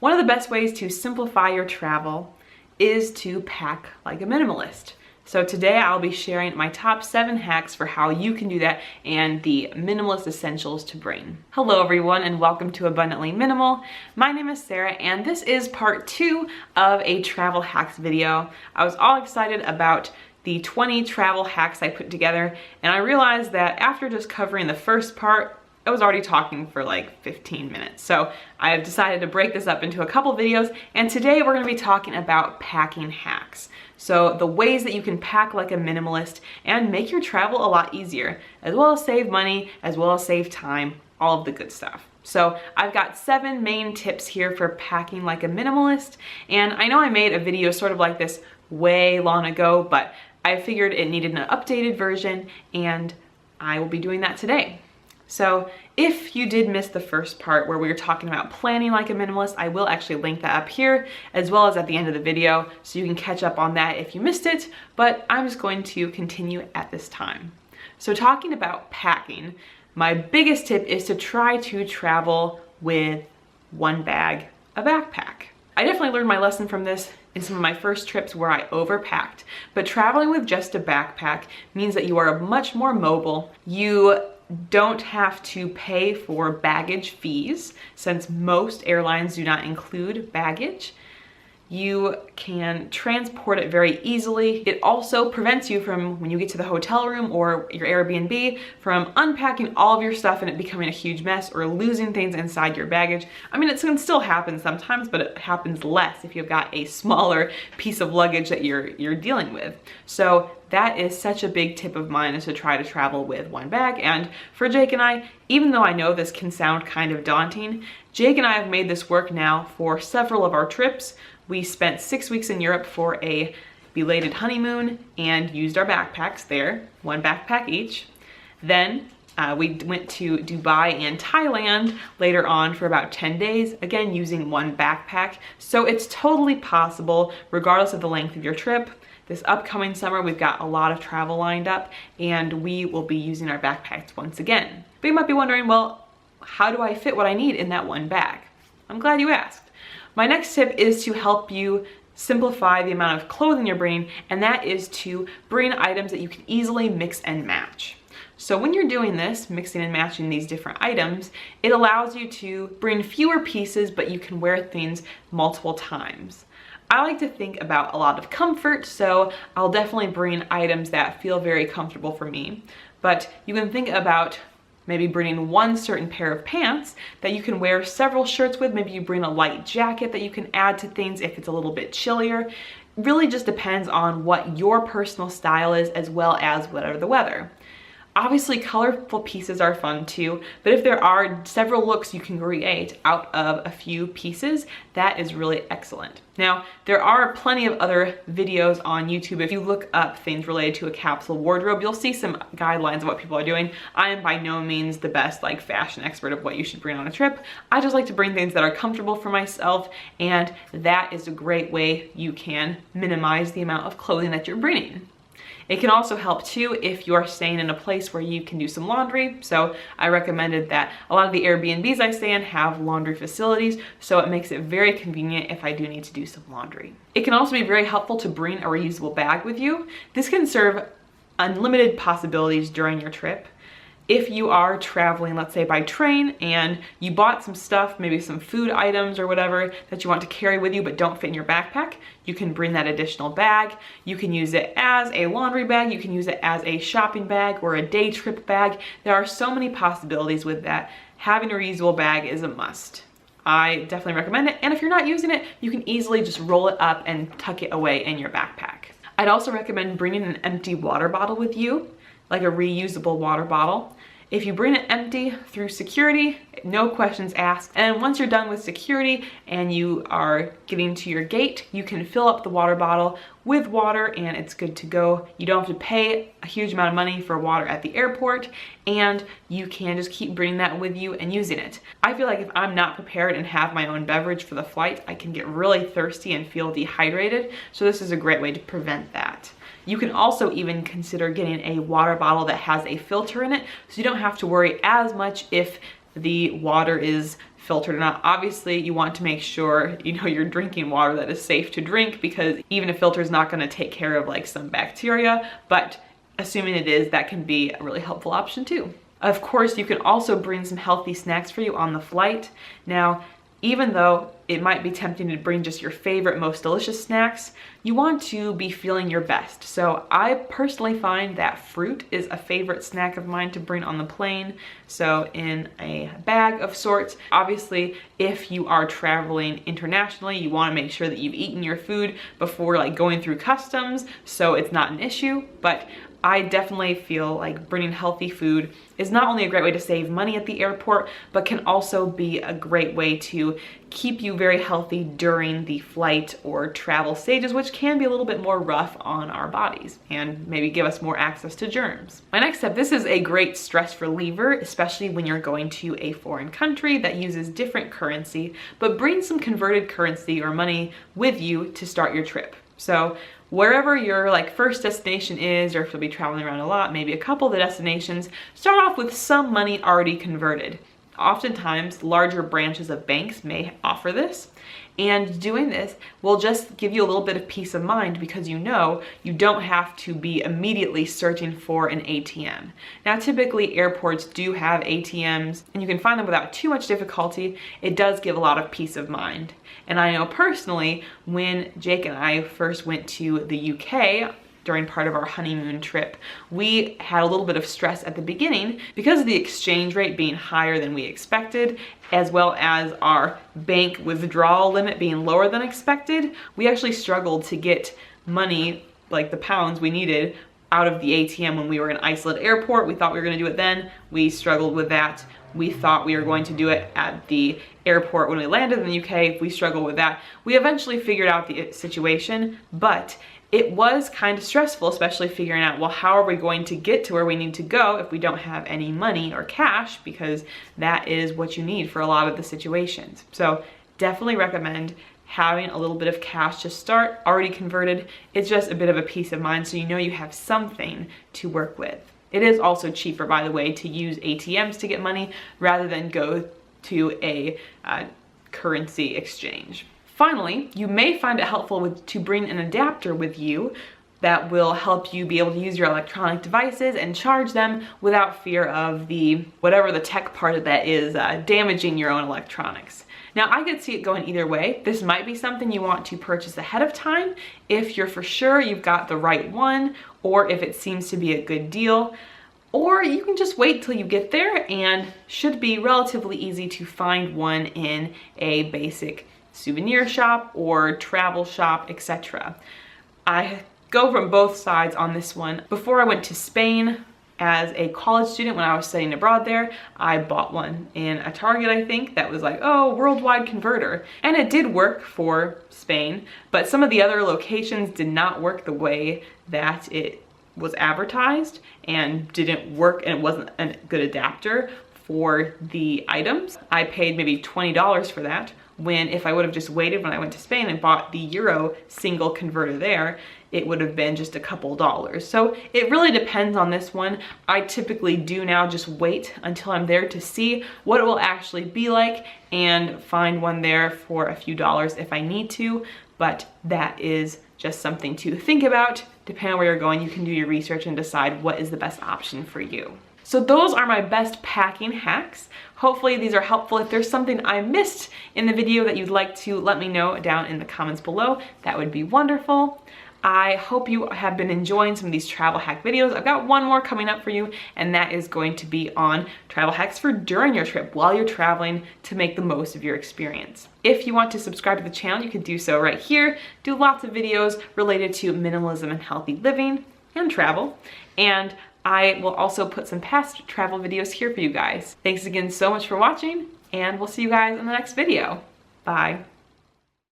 One of the best ways to simplify your travel is to pack like a minimalist. So today I'll be sharing my top 7 hacks for how you can do that and the minimalist essentials to bring. Hello everyone and welcome to Abundantly Minimal. My name is Sarah and this is part 2 of a travel hacks video. I was all excited about the 20 travel hacks I put together, and I realized that after just covering the first part, I was already talking for like 15 minutes. So I have decided to break this up into a couple videos, and today we're gonna be talking about packing hacks. So the ways that you can pack like a minimalist and make your travel a lot easier, as well as save money, as well as save time, all of the good stuff. So I've got 7 main tips here for packing like a minimalist, and I know I made a video sort of like this way long ago, but I figured it needed an updated version, and I will be doing that today. So if you did miss the first part where we were talking about planning like a minimalist, I will actually link that up here as well as at the end of the video so you can catch up on that if you missed it, but I'm just going to continue at this time. So talking about packing, my biggest tip is to try to travel with one bag, a backpack. I definitely learned my lesson from this in some of my first trips where I overpacked, but traveling with just a backpack means that you are much more mobile. You don't have to pay for baggage fees since most airlines do not include baggage. You can transport it very easily. It also prevents you from, when you get to the hotel room or your Airbnb, from unpacking all of your stuff and it becoming a huge mess or losing things inside your baggage. I mean, it can still happen sometimes, but it happens less if you've got a smaller piece of luggage that you're dealing with. So that is such a big tip of mine, is to try to travel with one bag. And for Jake and I, even though I know this can sound kind of daunting, Jake and I have made this work now for several of our trips. We spent 6 weeks in Europe for a belated honeymoon and used our backpacks there, one backpack each. Then we went to Dubai and Thailand later on for about 10 days, again using one backpack. So it's totally possible, regardless of the length of your trip. This upcoming summer, we've got a lot of travel lined up and we will be using our backpacks once again. But you might be wondering, well, how do I fit what I need in that one bag? I'm glad you asked. My next tip is to help you simplify the amount of clothing you're bringing, and that is to bring items that you can easily mix and match. So when you're doing this, mixing and matching these different items, it allows you to bring fewer pieces, but you can wear things multiple times. I like to think about a lot of comfort, so I'll definitely bring items that feel very comfortable for me. But you can think about maybe bringing one certain pair of pants that you can wear several shirts with. Maybe you bring a light jacket that you can add to things if it's a little bit chillier. Really just depends on what your personal style is, as well as whatever the weather. Obviously, colorful pieces are fun too, but if there are several looks you can create out of a few pieces, that is really excellent. Now, there are plenty of other videos on YouTube. If you look up things related to a capsule wardrobe, you'll see some guidelines of what people are doing. I am by no means the best like fashion expert of what you should bring on a trip. I just like to bring things that are comfortable for myself, and that is a great way you can minimize the amount of clothing that you're bringing. It can also help too if you're staying in a place where you can do some laundry. So I recommended that a lot of the Airbnbs I stay in have laundry facilities, so it makes it very convenient if I do need to do some laundry. It can also be very helpful to bring a reusable bag with you. This can serve unlimited possibilities during your trip. If you are traveling, let's say by train, and you bought some stuff, maybe some food items or whatever that you want to carry with you but don't fit in your backpack, you can bring that additional bag. You can use it as a laundry bag, you can use it as a shopping bag or a day trip bag. There are so many possibilities with that. Having a reusable bag is a must. I definitely recommend it, and if you're not using it, you can easily just roll it up and tuck it away in your backpack. I'd also recommend bringing an empty water bottle with you, like a reusable water bottle. If you bring it empty through security, no questions asked. And once you're done with security and you are getting to your gate, you can fill up the water bottle with water and it's good to go. You don't have to pay a huge amount of money for water at the airport, and you can just keep bringing that with you and using it. I feel like if I'm not prepared and have my own beverage for the flight, I can get really thirsty and feel dehydrated. So this is a great way to prevent that. You can also even consider getting a water bottle that has a filter in it, so you don't have to worry as much if the water is filtered or not. Obviously, you want to make sure you're drinking water that is safe to drink, because even a filter is not going to take care of like some bacteria, but assuming it is, that can be a really helpful option too. Of course, you can also bring some healthy snacks for you on the flight. Now, even though it might be tempting to bring just your favorite, most delicious snacks, you want to be feeling your best. So I personally find that fruit is a favorite snack of mine to bring on the plane. So in a bag of sorts. Obviously, if you are traveling internationally, you want to make sure that you've eaten your food before like going through customs, so it's not an issue. But I definitely feel like bringing healthy food is not only a great way to save money at the airport, but can also be a great way to keep you very healthy during the flight or travel stages, which can be a little bit more rough on our bodies and maybe give us more access to germs. My next step, this is a great stress reliever, especially when you're going to a foreign country that uses different currency, but bring some converted currency or money with you to start your trip. So wherever your like first destination is, or if you'll be traveling around a lot, maybe a couple of the destinations, start off with some money already converted. Oftentimes, larger branches of banks may offer this, and doing this will just give you a little bit of peace of mind, because you don't have to be immediately searching for an ATM. Now, typically airports do have ATMs and you can find them without too much difficulty. It does give a lot of peace of mind. And I know personally, when Jake and I first went to the UK, during part of our honeymoon trip, we had a little bit of stress at the beginning because of the exchange rate being higher than we expected, as well as our bank withdrawal limit being lower than expected. We actually struggled to get money, like the pounds we needed, out of the ATM when we were in Iceland airport. We thought we were going to do it then. We struggled with that. We thought we were going to do it at the airport when we landed in the UK. We struggled with that. We eventually figured out the situation, but it was kind of stressful, especially figuring out, well, how are we going to get to where we need to go if we don't have any money or cash, because that is what you need for a lot of the situations. So definitely recommend having a little bit of cash to start, already converted. It's just a bit of a peace of mind, so you have something to work with. It is also cheaper, by the way, to use ATMs to get money rather than go to a currency exchange. Finally, you may find it helpful to bring an adapter with you that will help you be able to use your electronic devices and charge them without fear of whatever the tech part of that is, damaging your own electronics. Now, I could see it going either way. This might be something you want to purchase ahead of time if you're for sure you've got the right one, or if it seems to be a good deal. Or you can just wait till you get there, and should be relatively easy to find one in a basic souvenir shop or travel shop, etc. I go from both sides on this one. Before I went to Spain as a college student, when I was studying abroad there, I bought one in a Target, I think, that was like, oh, worldwide converter. And it did work for Spain, but some of the other locations did not work the way that it was advertised, and didn't work, and it wasn't a good adapter for the items. I paid maybe $20 for that, when if I would have just waited when I went to Spain and bought the Euro single converter there, it would have been just a couple dollars. So it really depends on this one. I typically do now just wait until I'm there to see what it will actually be like, and find one there for a few dollars if I need to, but that is just something to think about. Depending on where you're going, you can do your research and decide what is the best option for you. So those are my best packing hacks. Hopefully these are helpful. If there's something I missed in the video that you'd like to let me know down in the comments below, that would be wonderful. I hope you have been enjoying some of these travel hack videos. I've got one more coming up for you, and that is going to be on travel hacks for during your trip while you're traveling to make the most of your experience. If you want to subscribe to the channel, you can do so right here. Do lots of videos related to minimalism and healthy living and travel. And I will also put some past travel videos here for you guys. Thanks again so much for watching, and we'll see you guys in the next video. Bye.